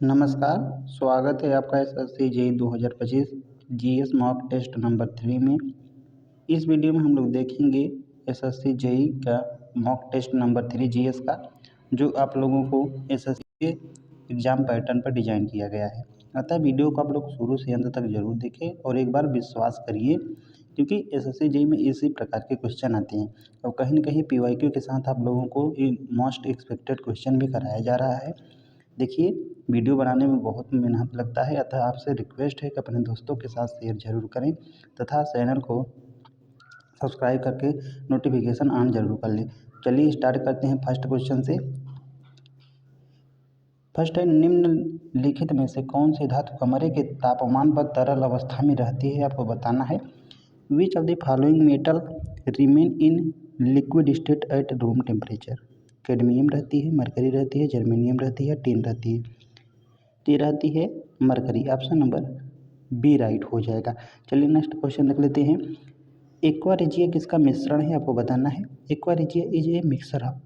नमस्कार, स्वागत है आपका SSC JEE 2025 GS mock test number 3 में। इस वीडियो में हम लोग देखेंगे एसएससी जेईई का मॉक टेस्ट नंबर 3 जीएस का, जो आप लोगों को एसएससी के एग्ज़ाम पैटर्न पर डिज़ाइन किया गया है। अतः वीडियो को आप लोग शुरू से अंत तक जरूर देखें और एक बार विश्वास करिए, क्योंकि एसएससी जेईई में इसी प्रकार के क्वेश्चन आते हैं और कहीं न कहीं पीवाईक्यू के साथ आप लोगों को मोस्ट एक्सपेक्टेड क्वेश्चन भी कराया जा रहा है। देखिए, वीडियो बनाने में बहुत मेहनत लगता है, अतः आपसे रिक्वेस्ट है कि अपने दोस्तों के साथ शेयर जरूर करें तथा चैनल को सब्सक्राइब करके नोटिफिकेशन ऑन जरूर कर लें। चलिए स्टार्ट करते हैं फर्स्ट क्वेश्चन से। फर्स्ट है, निम्नलिखित में से कौन सी धातु कमरे के तापमान पर तरल अवस्था में रहती है, आपको बताना है। Which of the following metal remain in liquid state at room temperature. Cadmium रहती है, मरकरी रहती है, जर्मेनियम रहती है, टिन रहती है। तो ये रहती है mercury. Option number B right हो जाएगा। चलिए नेक्स्ट क्वेश्चन देख लेते हैं। एक्वा रेजिया किसका मिश्रण है, आपको बताना है। Aqua regia is a mixture of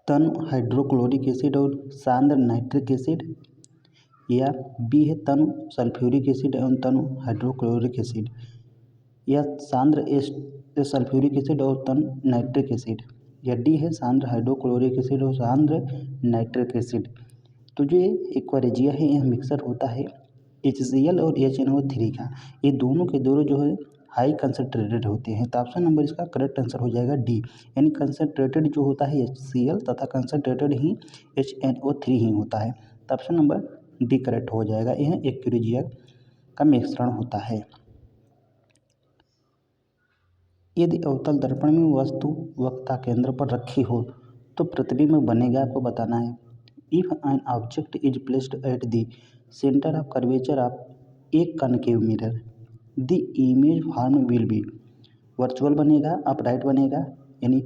Tanu hydrochloric acid और सांद्र नाइट्रिक एसिड, या बी है तनु सल्फ्यूरिक एसिड एवं तनु हाइड्रोक्लोरिक एसिड, या सांद्र सल्फ्यूरिक एसिड और तनु नाइट्रिक एसिड, या डी है सांद्र हाइड्रोक्लोरिक एसिड और सांद्र नाइट्रिक एसिड। तो जो ये एक्वा रेजिया है, यह मिक्सर होता है HCl और HNO3 का। ये दोनों के दोनों जो है हाई कंसनट्रेटेड होते हैं। तो ऑप्शन नंबर इसका करेक्ट आंसर हो जाएगा डी, यानी कंसनट्रेटेड जो होता है HCl तथा कंसनट्रेटेड ही HNO3 ही होता है। तो ऑप्शन नंबर डी करेक्ट हो जाएगा। यह एक्वा रेजिया का मिश्रण होता है। यदि अवतल दर्पण में वस्तु वक्ता केंद्र पर रखी हो तो प्रतिबिंब बनेगा, आपको बताना है। If an object is placed at the centre of curvature of A concave mirror, the image form will be virtual बनेगा, अपराइट बनेगा, यानी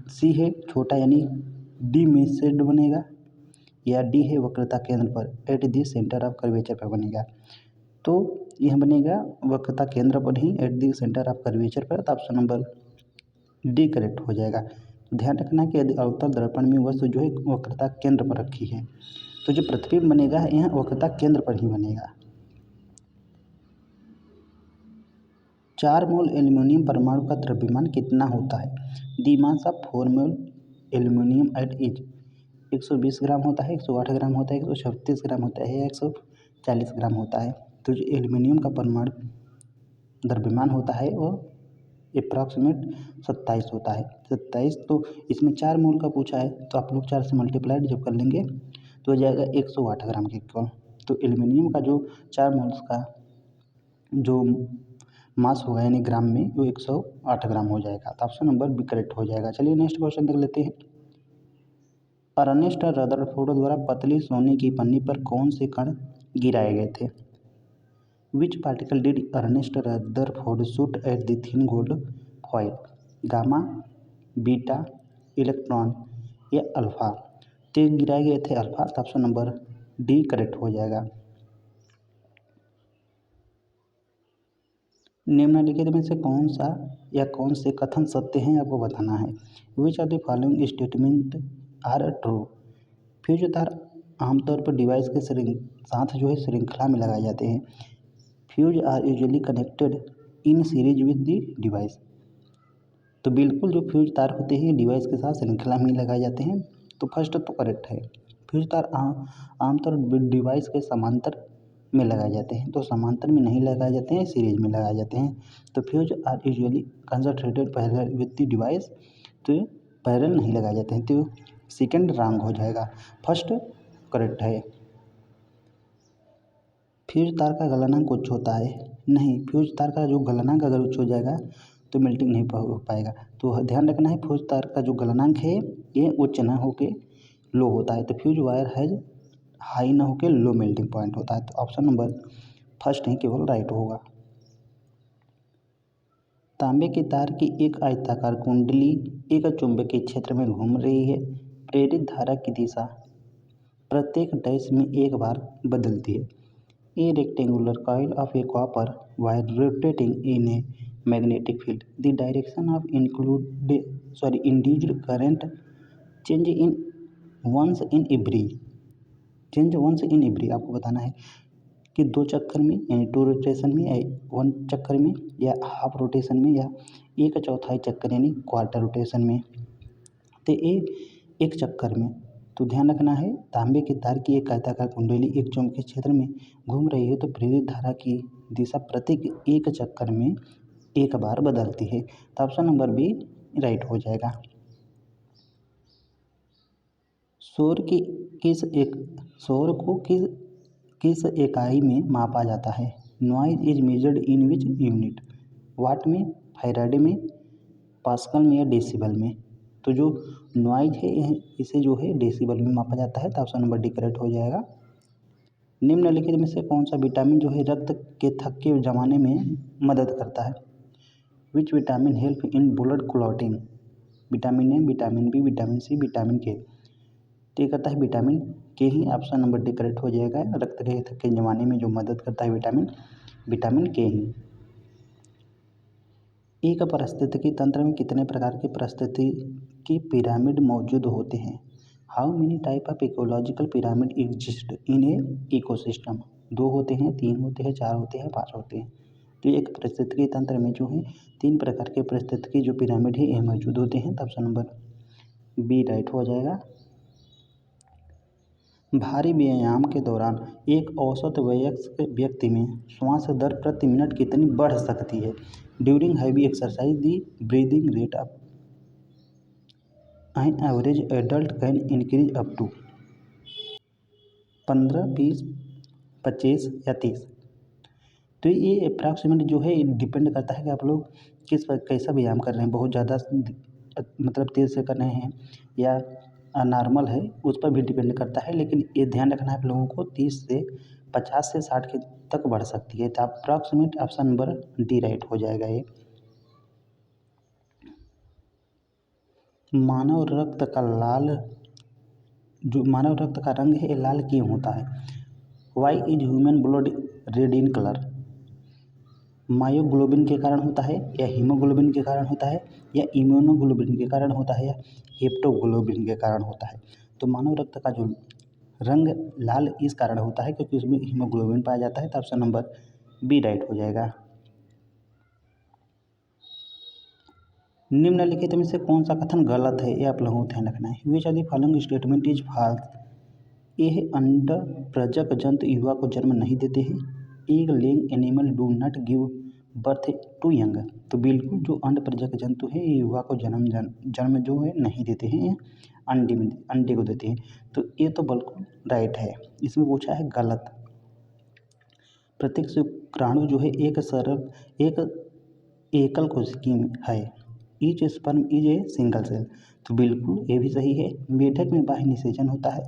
सी है छोटा यानी डिमेसेड बनेगा, या डी है वक्रता केंद्र पर at the centre of curvature पर बनेगा। तो यह बनेगा वक्रता केंद्र पर ही at the centre of curvature पर। तो ऑप्शन नंबर डी करेक्ट हो जाएगा। ध्यान रखना कि यदि अवतल दर्पण में वस्तु जो है वक्रता केंद्र पर रखी है तो जो प्रतिबिंब बनेगा यह वक्रता केंद्र पर ही बनेगा। 4 मोल एल्यूमिनियम परमाणु का द्रव्यमान कितना होता है। The mass of 4 mole aluminium at is 120 gram होता है, 108 ग्राम होता है, 136 ग्राम होता है, या 140 ग्राम होता है। तो जो एल्यूमिनियम का परमाणु द्रव्यमान होता है वो अप्रॉक्सीमेट 27 होता है। 27, तो इसमें 4 मोल का पूछा है तो आप लोग 4 से मल्टीप्लाइड जब कर लेंगे तो हो जाएगा 108 ग्राम के इक्वल। तो एल्यूमिनियम का जो 4 मोल्स का जो मास होगा यानी ग्राम में वो 108 ग्राम हो जाएगा। तो ऑप्शन नंबर बी करेक्ट हो जाएगा। चलिए नेक्स्ट क्वेश्चन देख लेते हैं। अर्नेस्ट रदरफोर्ड द्वारा पतली सोने की पन्नी पर कौन से कण गिराए गए थे। Which particle did Ernest Rutherford shoot at the thin gold foil. Gamma, beta, electron, या अल्फा। तो गिराए गए थे अल्फा। तो ऑप्शन नंबर डी करेक्ट हो जाएगा। निम्नलिखित में से कौन सा या कौन से कथन सत्य हैं, आपको बताना है। Which are the following statement are true. Fuse तार आमतौर पर डिवाइस के साथ जो है श्रृंखला में लगाए जाते हैं। Fuse are usually connected in series with the device. तो बिल्कुल जो फ्यूज तार होते हैं डिवाइस के साथ श्रृंखला में लगाए जाते हैं। तो फर्स्ट तो करेक्ट है। फ्यूज तार आमतौर डिवाइस के समांतर में लगाए जाते हैं, तो समांतर में नहीं लगाए जाते हैं, सीरीज में लगाए जाते हैं। तो fuse are usually concentrated parallel with the device, तो पैरेलल नहीं लगाए जाते हैं। तो सेकंड रॉन्ग हो जाएगा, फर्स्ट करेक्ट है। फ्यूज तार का गलनांक उच्च होता है, नहीं। फ्यूज तार का जो गलनांक अगर उच्च हो जाएगा तो मेल्टिंग नहीं हो पाएगा। तो ध्यान रखना है फ्यूज तार का जो गलनांक है ये उच्च ना होके लो होता है। तो फ्यूज वायर हैज हाई ना होके लो मेल्टिंग पॉइंट होता है। तो ऑप्शन नंबर फर्स्ट ही केवल राइट होगा। तांबे के तार की एक आयताकार कुंडली एक चुंबकीय क्षेत्र में घूम रही है। प्रेरित धारा की दिशा प्रत्येक डैश में एक बार बदलती है। A rectangular coil of a copper wire rotating in a magnetic field, the direction of induced current change in once in every, change once in every आपको बताना है कि 2 चक्कर में यानी 2 रोटेशन में या 1 चक्कर में या हाफ रोटेशन में या 1/4 चक्कर यानी क्वार्टर रोटेशन में। तो एक चक्कर में तो ध्यान रखना है, तांबे के तार की एक आयताकार कुंडली एक चुंबकीय क्षेत्र में घूम रही है तो प्रेरित धारा की दिशा प्रत्येक एक चक्कर में एक बार बदलती है। तो ऑप्शन नंबर बी राइट हो जाएगा। शोर को किस इकाई में मापा जाता है? Noise is measured in which unit? Watt में, फैराडे में, पास्कल में या डेसिबल में? तो जो नॉइज है इसे जो है डेसिबल में मापा जाता है। तो ऑप्शन नंबर डी करेक्ट हो जाएगा। निम्नलिखित में से कौन सा विटामिन जो है रक्त के थक्के जमाने में मदद करता है? Which vitamin help in blood clotting? Vitamin A, vitamin B, vitamin C, vitamin K? तो ये करता है विटामिन के ही। ऑप्शन नंबर डी करेक्ट हो जाएगा। रक्त के थक्के जमाने में जो मदद करता है विटामिन के ही। एक पारिस्थितिकी तंत्र में कितने प्रकार के पारिस्थितिकी पिरामिड मौजूद होते हैं? How many type of ecological pyramid exist in A ecosystem? 2 होते हैं, 3 होते हैं, 4 होते हैं, 5 होते हैं? तो एक पारिस्थितिकी तंत्र में जो है 3 प्रकार के पारिस्थितिकी जो पिरामिड है ये मौजूद होते हैं। तो ऑप्शन नंबर बी राइट हो जाएगा। भारी व्यायाम के दौरान एक औसत वयस्क व्यक्ति में श्वास दर प्रति मिनट कितनी बढ़ सकती है? During heavy exercise the breathing rate of an average adult can increase up to 15, 20, 25 या 30? तो ये अप्रॉक्सीमेट जो है डिपेंड करता है कि आप लोग कैसा व्यायाम कर रहे हैं। बहुत ज़्यादा मतलब तेज़ से कर रहे हैं या नॉर्मल है, उस पर भी डिपेंड करता है। लेकिन ये ध्यान रखना है आप लोगों को 30 से 50 से 60 के तक बढ़ सकती है। तो approximate option number D right हो जाएगा ये। मानव रक्त का रंग है लाल क्यों होता है? Why is human blood red in colour? Myoglobin के कारण होता है या हीमोग्लोबिन के कारण होता है या इम्यूनोग्लोबिन के कारण होता है या हेप्टोग्लोबिन के कारण होता है? तो मानव रक्त का जो रंग लाल इस कारण होता है क्योंकि उसमें हीमोग्लोबिन पाया जाता है। तो ऑप्शन नंबर बी राइट हो जाएगा। निम्नलिखित में से कौन सा कथन गलत है ये आप लोगों को ध्यान रखना है। Which of the following statement is false? ये अंडप्रजक जंतु युवा को जन्म नहीं देते हैं। Egg laying animal do not give birth to young? तो बिल्कुल जो अंडप्रजक जंतु है ये युवा को जन्म जो है नहीं देते हैं, अंडे को देते हैं। तो ये तो बिल्कुल राइट है। इसमें पूछा है गलत। प्रत्येक शुक्राणु जो है एक एकल कोशिकी है। Each sperm is a single cell? तो बिल्कुल ये भी सही है। मेढक में बाह्य निषेचन होता है।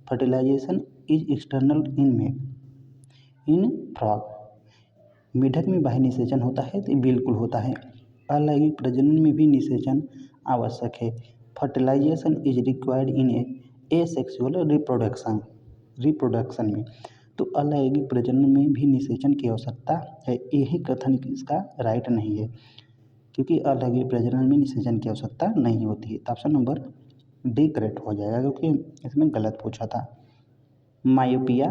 Fertilization is external in frog? मेढक में बाह्य निषेचन होता है तो बिल्कुल होता है। अलैंगिक प्रजनन में भी निषेचन आवश्यक है। Fertilization is required in asexual reproduction में? तो अलैंगिक प्रजनन में भी निषेचन की आवश्यकता है। यही कथन इसका राइट नहीं है क्योंकि अलैंगिक प्रजनन में निषेचन की आवश्यकता नहीं होती है। तो ऑप्शन नंबर डी करेक्ट हो जाएगा क्योंकि इसमें गलत पूछा था। मायोपिया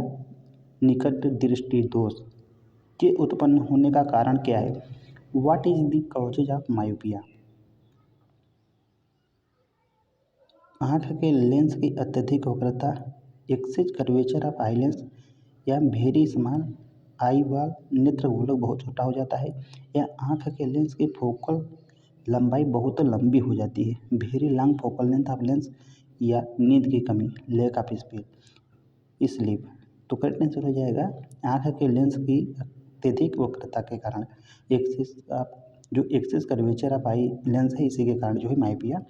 निकट दृष्टि दोष के उत्पन्न होने का कारण क्या है? What is the causes of myopia? आँख के लेंस की अत्यधिक वक्रता, excess curvature of eye lens या वेरी स्मॉल आई बॉल नेत्र गोलक बहुत छोटा हो जाता है या आँख के लेंस की फोकल लंबाई बहुत लंबी हो जाती है। Very long focal length of lens या नींद की कमी लैक ऑफ स्लीप? तो करेक्ट आंसर हो जाएगा आँख के लेंस की अत्यधिक वक्रता के कारण, excess curvature of eye lens है इसी के कारण जो है मायोपिया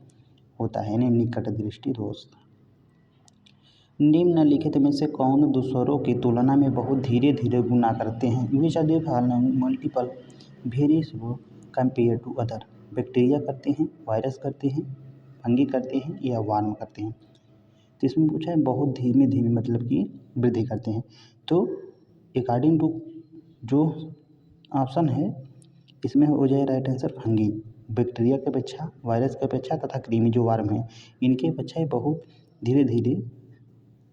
होता है यानी निकट दृष्टि दोष। निम्नलिखित में से कौन दूसरों की तुलना में बहुत धीरे धीरे गुना करते हैं? Which of the following multiple very slow compare to other? Bacteria करते हैं, वायरस करते हैं, फंगी करते हैं या वार्म करते हैं? तो इसमें पूछा है बहुत धीमे धीमे मतलब कि वृद्धि करते हैं। तो अकॉर्डिंग टू जो ऑप्शन है इसमें हो जाए राइट आंसर फंगी। बैक्टीरिया की अपेक्षा, वायरस की अपेक्षा तथा कृमि जो वर्म है इनकी अपेक्षा ये बहुत धीरे धीरे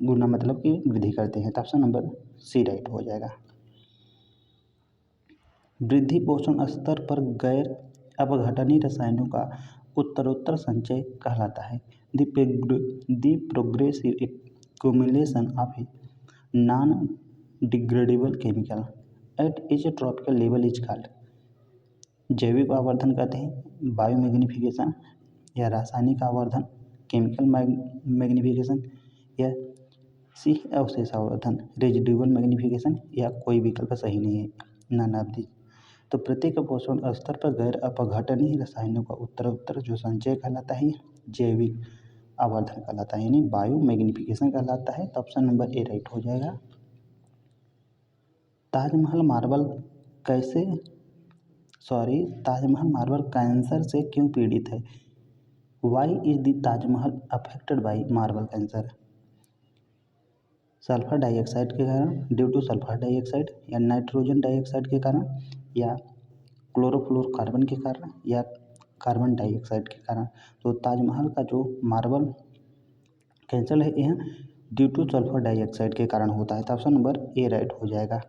गुना मतलब कि वृद्धि करते हैं। तो ऑप्शन नंबर सी राइट हो जाएगा। वृद्धि पोषण स्तर पर गैर अपघटनीय रसायनों का उत्तरोत्तर संचय कहलाता है। The progressive accumulation of a non degradable chemical at each tropical level is called. जैविक आवर्धन कहते हैं, बायोमैग्निफिकेशन या रासायनिक आवर्धन, केमिकल मैग्निफिकेशन या सी अवशेष आवर्धन, रेजिडुअल मैग्निफिकेशन या कोई विकल्प सही नहीं है, नन ऑफ दिस। तो प्रत्येक पोषण स्तर पर गैर अपघटनीय रसायनों का उत्तरोत्तर जो संचय कहलाता है जैविक आवर्धन कहलाता है, यानी बायो मैग्निफिकेशन कहलाता है। तो ऑप्शन नंबर ए राइट हो जाएगा। ताजमहल मार्बल कैंसर से क्यों पीड़ित है? Why is the Taj Mahal affected by marble cancer? Sulphur dioxide के कारण, ड्यू टू सल्फर डाइऑक्साइड या नाइट्रोजन डाइऑक्साइड के कारण या क्लोरोफ्लोरोकार्बन के कारण या कार्बन डाइऑक्साइड के कारण। तो ताजमहल का जो मार्बल कैंसर है यह ड्यू टू सल्फर डाइऑक्साइड के कारण होता है। तो ऑप्शन नंबर ए राइट हो जाएगा।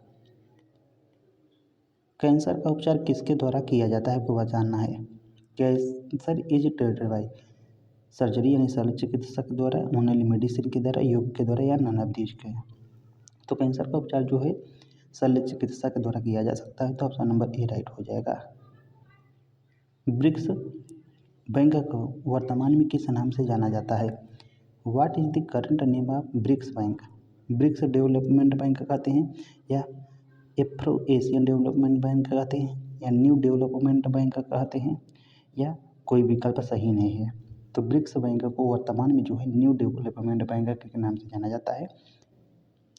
कैंसर का उपचार किसके द्वारा किया जाता है आपको जानना है। Cancer is treated by surgery यानी शल्य चिकित्सा के द्वारा, ओनली मेडिसिन के द्वारा, योग के द्वारा या नन ऑफ दीज के। तो कैंसर का उपचार जो है शल्य चिकित्सा के द्वारा किया जा सकता है। तो ऑप्शन नंबर ए राइट हो जाएगा। ब्रिक्स बैंक को वर्तमान में किस नाम से जाना जाता है? What is the current name of BRICS bank? BRICS development bank कहते हैं या एफ्रो एशियन डेवलपमेंट बैंक कहते हैं या न्यू डेवलपमेंट बैंक कहते हैं या कोई विकल्प सही नहीं है। तो ब्रिक्स बैंक को वर्तमान में जो है न्यू डेवलपमेंट बैंक के नाम से जाना जाता है।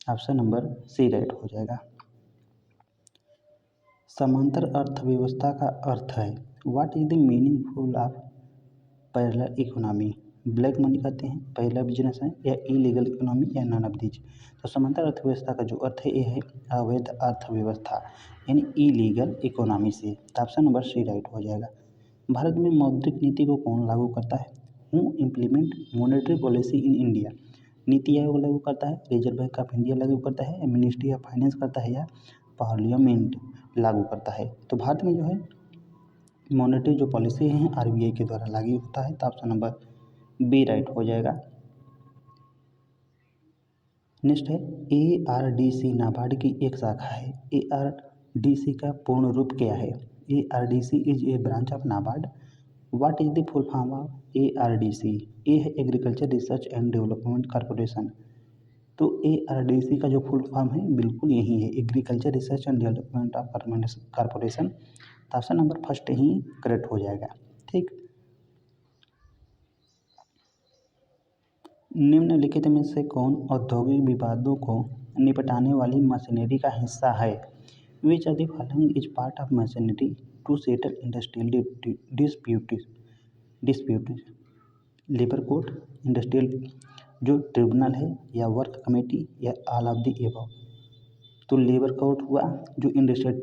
ऑप्शन नंबर सी राइट हो जाएगा। समांतर अर्थव्यवस्था का अर्थ है। What is the meaningful of parallel economy? Black money कहते हैं, पहला बिजनेस है या इलीगल इकोनॉमी या नन ऑफ दीज। तो समांतर अर्थव्यवस्था का जो अर्थ है ये है अवैध अर्थव्यवस्था यानी इलीगल इकोनॉमी से। तो ऑप्शन नंबर सी राइट हो जाएगा। भारत में मौद्रिक नीति को कौन लागू करता है? Who implement monetary policy in India? NITI Aayog लागू करता है, रिजर्व बैंक ऑफ इंडिया लागू करता है, मिनिस्ट्री ऑफ फाइनेंस करता है या पार्लियामेंट लागू करता है? तो भारत में जो है मॉनेटरी जो पॉलिसी है आरबीआई के द्वारा लागू होता है। तो ऑप्शन नंबर बी राइट हो जाएगा। नेक्स्ट है एआरडीसी नाबार्ड की एक शाखा है। एआरडीसी का पूर्ण रूप क्या है? ARDC is a branch of NABARD. What is the full form of ARDC? A है agriculture research and development corporation. तो एआरडीसी का जो फुल फॉर्म है बिल्कुल यही है, agriculture research and development of corporation. तो ऑप्शन नंबर फर्स्ट ही करेक्ट हो जाएगा। ठीक, निम्नलिखित में से कौन औद्योगिक विवादों को निपटाने वाली मशीनरी का हिस्सा है? Which of the following is part of machinery to settle industrial dispute? Labour court, industrial जो ट्रिब्यूनल है या वर्क कमेटी या ऑल ऑफ द एबव? तो लेबर कोर्ट हुआ, जो इंडस्ट्रियल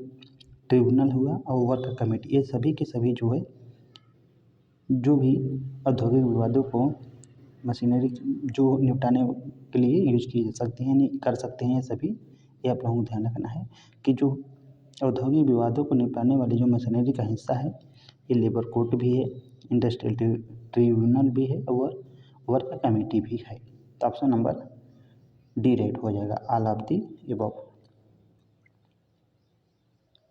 ट्रिब्यूनल हुआ और वर्क कमेटी, ये सभी के सभी जो है जो भी औद्योगिक विवादों को मशीनरी जो निपटाने के लिए यूज की जा सकती हैं, नहीं कर सकते हैं, ये सभी ये आप लोगों को ध्यान रखना है कि जो औद्योगिक विवादों को निपटाने वाली जो मशीनरी का हिस्सा है ये लेबर कोर्ट भी है, इंडस्ट्रियल ट्रिब्यूनल भी है और वर्क कमेटी भी है। तो ऑप्शन नंबर डी राइट हो जाएगा, all of the above.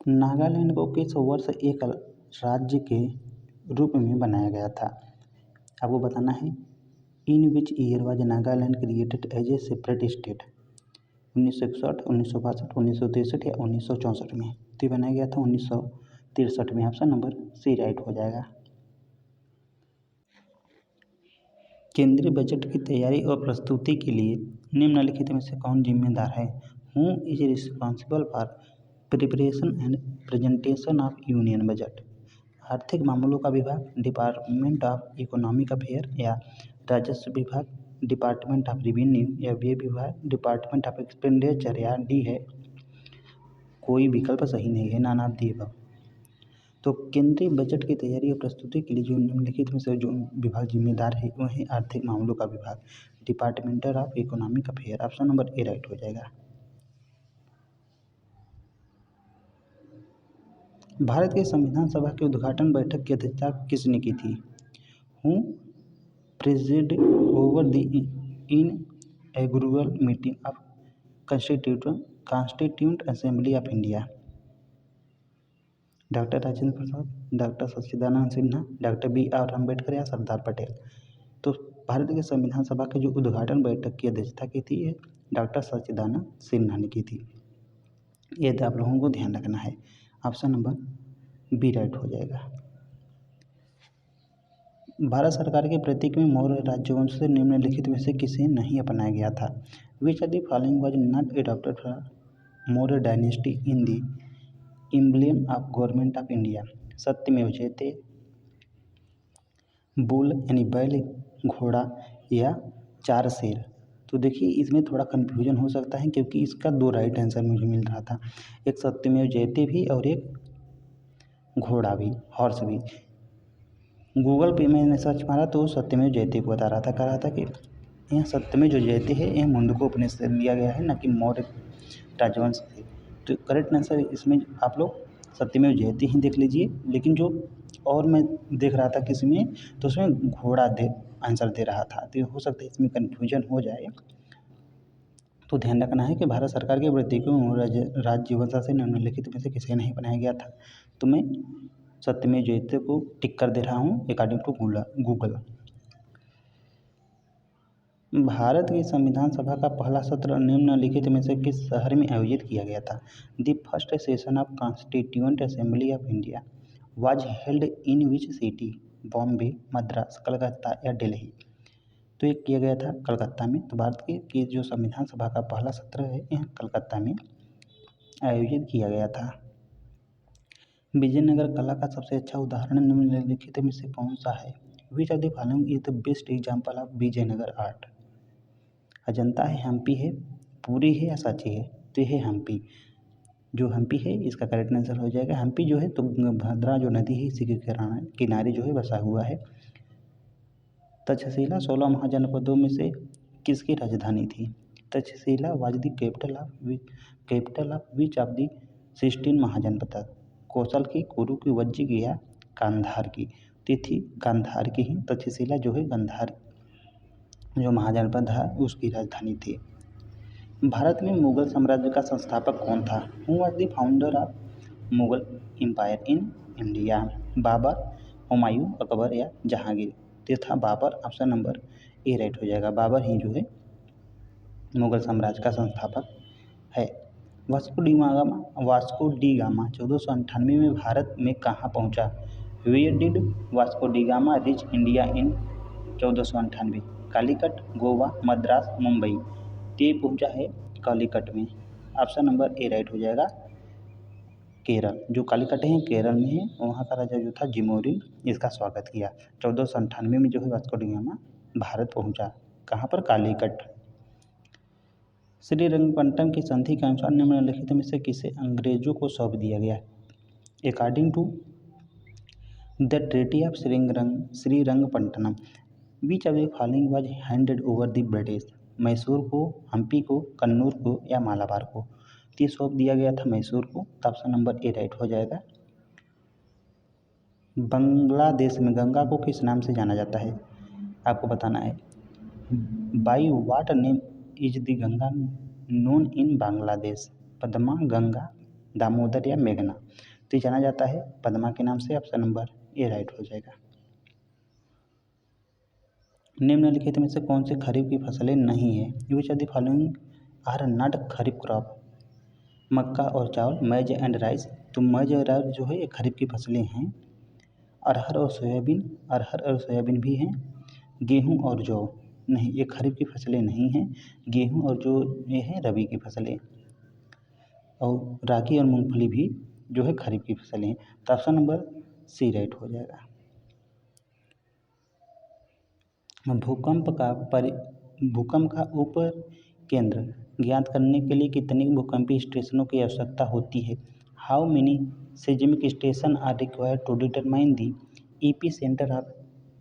Nagaland को किस वर्ष एक राज्य के रूप में बनाया गया था? आपको बताना है। In which year was Nagaland created as a separate state? 1961, 1962, 1963 या 1964 में? तो ये बनाया गया था 1963 में। ऑप्शन नंबर सी राइट हो जाएगा। केंद्रीय बजट की तैयारी और प्रस्तुति के लिए निम्नलिखित में से कौन जिम्मेदार है? Who is responsible for preparation and presentation of union budget? आर्थिक मामलों का विभाग, डिपार्टमेंट ऑफ इकोनॉमिक अफेयर या राजस्व विभाग, डिपार्टमेंट ऑफ रेवेन्यू या व्यय विभाग, डिपार्टमेंट ऑफ एक्सपेंडिचर या डी है कोई विकल्प सही नहीं है, नन ऑफ द अबव। तो केंद्रीय बजट की तैयारी और प्रस्तुति के लिए जो निम्नलिखित में से जो विभाग जिम्मेदार है वह है आर्थिक मामलों का विभाग, departmental of economic affair. Option number A right हो जाएगा। भारत के संविधान सभा की उद्घाटन बैठक की अध्यक्षता किसने की थी? Who president over the inaugural meeting of constituent assembly of India. Doctor Rajendra Prasad, doctor Sachchidanand Sinha, doctor B.R. Ambedkar या सरदार पटेल। तो भारत के संविधान सभा के जो उद्घाटन बैठक की अध्यक्षता की थी ये डॉक्टर सच्चिदानंद सिन्हा ने की थी। ये आप लोगों को ध्यान रखना है। ऑप्शन नंबर बी राइट हो जाएगा। भारत सरकार के प्रतीक में मौर्य राजवंश से निम्नलिखित में से किसे नहीं अपनाया गया था? विच of the following was not adopted from Maurya dynasty in the emblem of government of India? सत्यमेव जयते, बुल यानी बैल, घोड़ा या चार शेर। तो देखिए इसमें थोड़ा कन्फ्यूजन हो सकता है क्योंकि इसका दो राइट आंसर मुझे मिल रहा था, एक सत्यमेव जयते भी और एक घोड़ा भी, हॉर्स भी। गूगल पे मैंने सर्च मारा तो सत्यमेव जयते को बता रहा था, कह रहा था कि यह सत्यमेव जो जयते है यह मुंडको उपनिषद से लिया गया है, न कि मौर्य राजवंश से। तो करेक्ट आंसर इसमें आप लोग सत्यमेव जयते ही देख लीजिए, लेकिन जो और मैं देख रहा था किसी में तो उसमें घोड़ा दे आंसर दे रहा था, तो हो सकता है इसमें कन्फ्यूजन हो जाए। तो ध्यान रखना है कि भारत सरकार के प्रतीकों में राजवंश से निम्नलिखित में से किसे नहीं बनाया गया था। तो मैं सत्यमेव जयते को टिक कर दे रहा हूँ अकॉर्डिंग टू गूगल। भारत की संविधान सभा का पहला सत्र निम्नलिखित में से किस शहर में आयोजित किया गया था? The first session of constituent assembly of India was held in which city? Bombay, Madras, Calcutta या दिल्ली? तो ये किया गया था कलकत्ता में। तो भारत की जो संविधान सभा का पहला सत्र है यह कलकत्ता में आयोजित किया गया था। विजयनगर कला का सबसे अच्छा उदाहरण निम्नलिखित में से कौन सा है? Which of the following is the best example of Vijayanagar art? Ajanta है, हम्पी है, पुरी है या सांची है? तो ये है हम्पी। जो हम्पी है इसका करेक्ट आंसर हो जाएगा। हम्पी जो है तो भद्रा जो नदी है इसी के किनारे जो है बसा हुआ है। तक्षशिला 16 महाजनपदों में से किसकी राजधानी थी? Takshashila was the capital of which of the 16 महाजनपद? कौशल की, कुरु की, वज्जी की या गांधार की? तिथि गांधार की ही, तक्षशिला जो है गांधार जो महाजनपद है उसकी राजधानी थी। भारत में मुगल साम्राज्य का संस्थापक कौन था? Who was the founder of Mughal empire in India? Babur, Humayun, Akbar या जहांगीर? तो था Babur. Option number A right हो जाएगा। बाबर ही जो है मुगल साम्राज्य का संस्थापक है। वास्को डी गामा 1498 में भारत में कहाँ पहुँचा? Where did Vasco da Gama reach India in 1498? Calicut, Goa, Madras, Mumbai? ये पहुँचा है कालीकट में। ऑप्शन नंबर ए राइट हो जाएगा। केरल, जो कालीकट है केरल में है, वहाँ का राजा जो था जिमोरिन इसका स्वागत किया। 1498 में जो है वास्को डी गामा भारत पहुँचा। कहाँ पर? कालीकट। श्रीरंगपट्टनम की संधि के अनुसार निम्नलिखित में से किसे अंग्रेजों को सौंप दिया गया? According to the treaty of Srirangapatnam which of the following was handed over the British? Mysore को, हम्पी को, कन्नूर को या मालाबार को? तो ये सौंप दिया गया था मैसूर को। तो ऑप्शन नंबर ए राइट हो जाएगा। बांग्लादेश में गंगा को किस नाम से जाना जाता है? आपको बताना है। By what name is the Ganga known in Bangladesh? Padma, Ganga, Damodar या मेघना? तो ये जाना जाता है पद्मा के नाम से। ऑप्शन नंबर ए राइट हो जाएगा। निम्नलिखित में से कौन सी खरीफ की फसलें नहीं है? Which of the following are not kharif crop? मक्का और चावल, मैज एंड राइस? तो मैज और राइस जो है ये खरीफ की फसलें हैं। अरहर और सोयाबीन भी हैं। गेहूँ और जौ नहीं, ये खरीफ की फसलें नहीं हैं। गेहूँ और जो ये हैं रबी की फसलें। और रागी और मूंगफली भी जो है खरीफ की फसलें हैं। तो ऑप्शन नंबर सी राइट हो जाएगा। भूकंप का उप केंद्र ज्ञात करने के लिए कितने भूकंपीय स्टेशनों की आवश्यकता होती है? How many seismic station are required to determine the epicentre of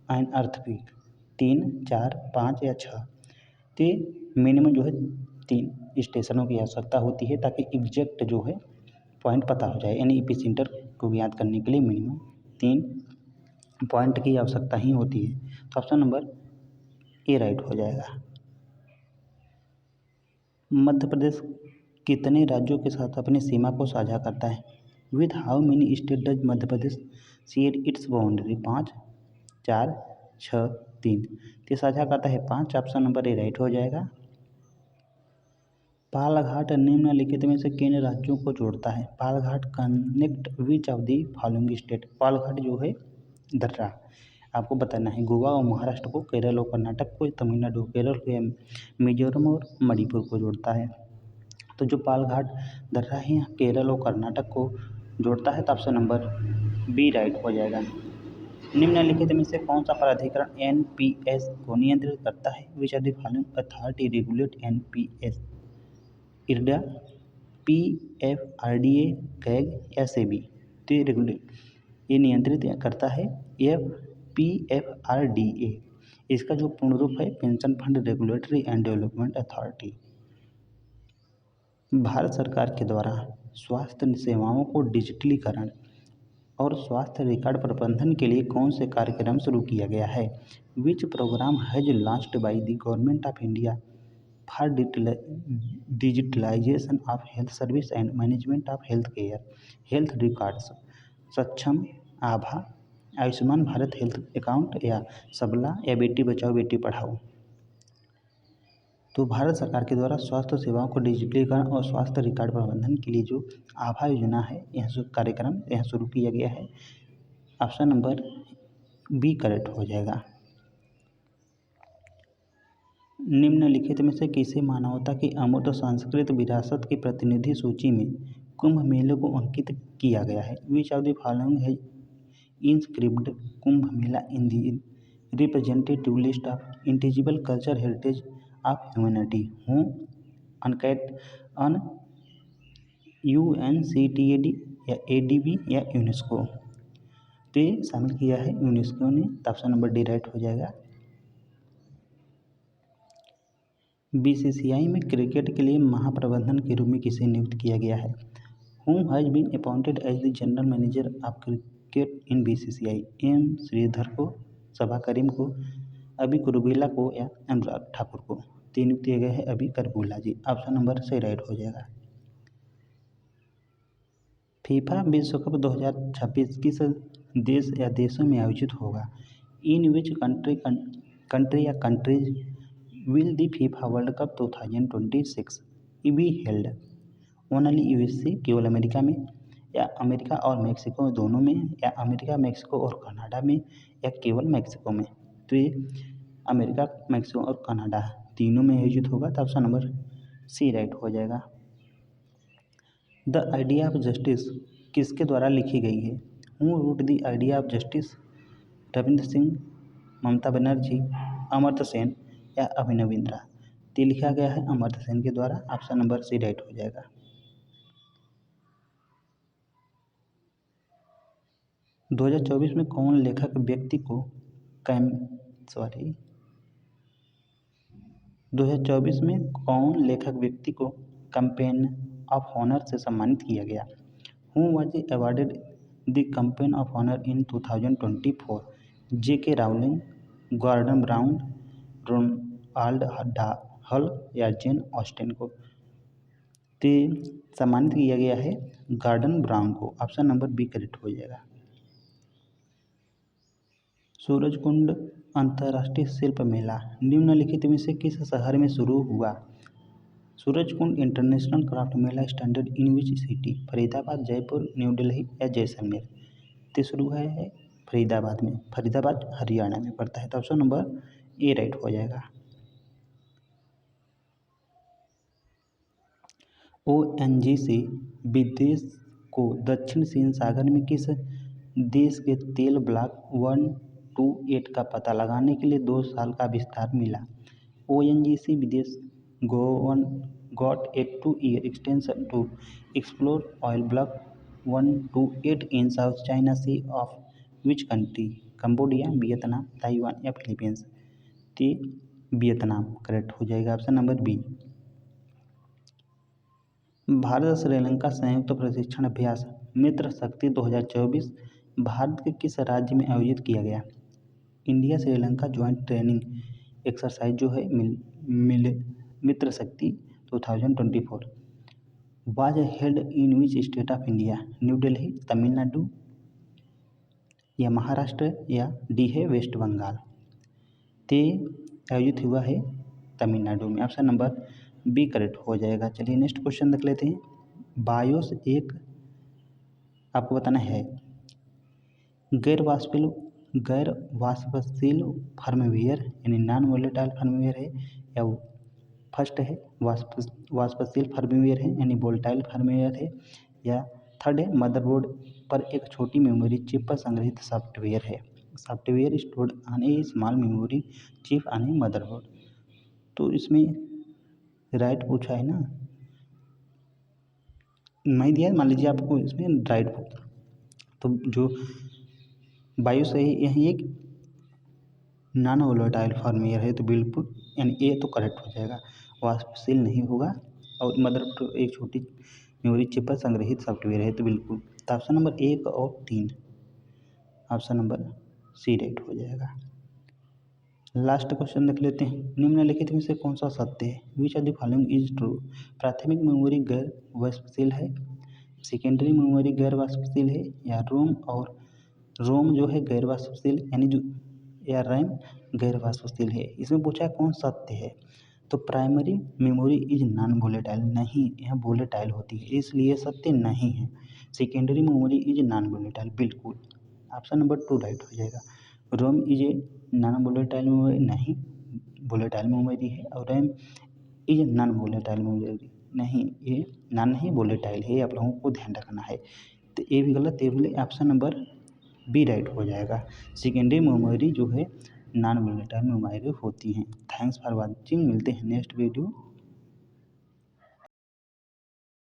an earthquake? 3, 4, 5 या 6? तो मिनिमम जो है 3 स्टेशनों की आवश्यकता होती है ताकि एग्जैक्ट जो है पॉइंट पता हो जाए, यानी ईपी सेंटर को ज्ञात करने के लिए मिनिमम 3 पॉइंट की आवश्यकता ही होती है। तो ऑप्शन नंबर ए राइट हो जाएगा। मध्य प्रदेश कितने राज्यों के साथ अपनी सीमा को साझा करता है? With how many state does Madhya Pradesh share its boundary? 5, 4, 6, 3? तो साझा करता है 5। ऑप्शन नंबर ए राइट हो जाएगा। पालघाट निम्नलिखित में से किन राज्यों को जोड़ता है? Palghat connect which of the following state? Palghat जो है दर्रा आपको बताना है गोवा और महाराष्ट्र को, केरल और कर्नाटक को, तमिलनाडु केरल को, मिजोरम और मणिपुर को जोड़ता है। तो जो पालघाट दर्रा है केरल और कर्नाटक को जोड़ता है, तो ऑप्शन नंबर बी राइट हो जाएगा। निम्नलिखित में से कौन सा प्राधिकरण एनपीएस को नियंत्रित करता है? Which are the following authority regulate NPS? IRDA, PFRDA, CAG या सेबी? तो ये रेगुलेट ये नियंत्रित करता है पीएफआरडीए। इसका जो पूर्ण रूप है pension fund regulatory and development authority. Bharat सरकार के द्वारा स्वास्थ्य सेवाओं को डिजिटलीकरण और स्वास्थ्य रिकॉर्ड प्रबंधन के लिए कौन से कार्यक्रम शुरू किया गया है? Which programme has launched by the government of India for digitalization of health service and management of health care health records? Saksham, Aabha, Ayushman Bharat health account या सबला या बेटी बचाओ बेटी पढ़ाओ? तो भारत सरकार के द्वारा स्वास्थ्य सेवाओं को डिजिटलीकरण और स्वास्थ्य रिकॉर्ड प्रबंधन के लिए जो आभा योजना है यह कार्यक्रम यहाँ शुरू किया गया है। ऑप्शन नंबर बी करेक्ट हो जाएगा। निम्नलिखित में से किसे मानवता की अमूर्त सांस्कृतिक विरासत की प्रतिनिधि सूची में कुंभ मेले को अंकित किया गया है? विच ऑफ द फॉलोइंग है inscribed Kumbh Mela in the representative list of intangible culture heritage of humanity? हूँ, अनकैट, अन, यूएनसीटीएडी या एडीबी या यूनेस्को? तो ये शामिल किया है यूनेस्को ने। ऑप्शन नंबर डी राइट हो जाएगा। बीसीसीआई में क्रिकेट के लिए महाप्रबंधन के रूप में किसे नियुक्त किया गया है? Whom has been appointed as the general manager of cricket in BCCI? M Sridhar को, सबा करीम को, अभी कुरबुला को या अनुराग ठाकुर को? तीन नियुक्त किए गए हैं अभी करबुला जी। ऑप्शन नंबर से राइट हो जाएगा। फीफा विश्व कप 2026 किस देश या देशों में आयोजित होगा? इन विच कंट्री या countries will the FIFA world cup 2026 be held? Only USA केवल अमेरिका में, या अमेरिका और मेक्सिको दोनों में, या अमेरिका मेक्सिको और कनाडा में, या केवल मेक्सिको में? तो ये अमेरिका मेक्सिको और कनाडा तीनों में आयोजित होगा। तो ऑप्शन नंबर सी राइट हो जाएगा। द आइडिया ऑफ जस्टिस किसके द्वारा लिखी गई है? Who wrote the idea of justice? Ravindra Singh, Mamata Banerjee, Amartya Sen या अभिनव बिंद्रा? तो लिखा गया है अमर्त्य सेन के द्वारा। ऑप्शन नंबर सी राइट हो जाएगा। 2024 में कौन लेखक व्यक्ति को 2024 में कौन लेखक व्यक्ति को कैंपेन ऑफ ऑनर से सम्मानित किया गया? Who was awarded the companion of honour in 2024? J K Rowling, Gordon Brown, Ronald Hull या जेन ऑस्टिन को? तो सम्मानित किया गया है गॉर्डन ब्राउन को। ऑप्शन नंबर बी करेक्ट हो जाएगा। सूरजकुंड अंतर्राष्ट्रीय शिल्प मेला निम्नलिखित में से किस शहर में शुरू हुआ? Surajkund international craft Mela standard in which city? Faridabad, Jaipur, new Delhi या जैसलमेर? तो शुरू है फरीदाबाद में। फरीदाबाद हरियाणा में पड़ता है। तो ऑप्शन नंबर ए राइट हो जाएगा। ओएनजीसी विदेश को दक्षिण चीन सागर में किस देश के तेल ब्लॉक 128 का पता लगाने के लिए 2 साल का विस्तार मिला? ओएनजीसी विदेश got a 2-year extension to explore oil block 1 to 8 in South China Sea of which country? Cambodia, Vietnam, Taiwan या फिलीपींस? तो वियतनाम करेक्ट हो जाएगा ऑप्शन नंबर बी। भारत और श्रीलंका संयुक्त प्रशिक्षण अभ्यास मित्र शक्ति 2024 भारत के किस राज्य में आयोजित किया गया? India Sri Lanka joint training exercise जो है मित्र शक्ति 2024 was held in which state of India? New Delhi, Tamil Nadu या महाराष्ट्र या डी है वेस्ट बंगाल? ते आयोजित हुआ है तमिलनाडु में, ऑप्शन नंबर बी करेक्ट हो जाएगा। चलिए नेक्स्ट क्वेश्चन देख लेते हैं। बायोस एक आपको बताना है गैर वाष्पशील फर्मवेयर यानी नॉन वोलेटाइल फर्मवेयर है, या फर्स्ट है वाष्पशील फर्मवेयर है यानी वोलेटाइल फर्मवेयर है, या थर्ड है मदरबोर्ड पर एक छोटी मेमोरी चिप पर संग्रहित सॉफ्टवेयर है। Software stored on A small memory chip on A motherboard. तो इसमें राइट पूछा है ना, नहीं दिया मान लीजिए आपको इसमें राइट, तो जो बायो सही यही एक नॉन वोलेटाइल फॉर्मवेयर है, तो बिल्कुल यानी ए तो करेक्ट हो जाएगा, वाष्पशील नहीं होगा और मदर एक छोटी मेमोरी चिप पर संग्रहित सॉफ्टवेयर है, तो बिल्कुल तो ऑप्शन नंबर 1 और 3 ऑप्शन नंबर सी राइट हो जाएगा। लास्ट क्वेश्चन देख लेते हैं। निम्नलिखित में से कौन सा सत्य है? Which of the following is true? प्राथमिक मेमोरी गैर वाष्पशील है, सेकेंडरी मेमोरी गैर वाष्पशील है, या रोम जो है गैर वाष्पशील यानी जो या रैम गैर वाष्पशील है। इसमें पूछा है कौन सत्य है, तो primary memory is non volatile, नहीं यह वोलेटाइल होती है इसलिए सत्य नहीं है। Secondary memory is non volatile, बिल्कुल ऑप्शन नंबर 2 राइट हो जाएगा। ROM is a non volatile memory, नहीं वोलेटाइल मेमोरी है, और RAM is non volatile memory, नहीं ये नॉन नहीं वोलेटाइल है, आप लोगों को ध्यान रखना है। तो ये भी गलत, ये भी ऑप्शन नंबर बी राइट हो जाएगा। सेकेंडरी मेमोरी जो है नॉन वोलेटाइल मेमोरी होती हैं। थैंक्स फॉर वॉचिंग, मिलते हैं नेक्स्ट वीडियो।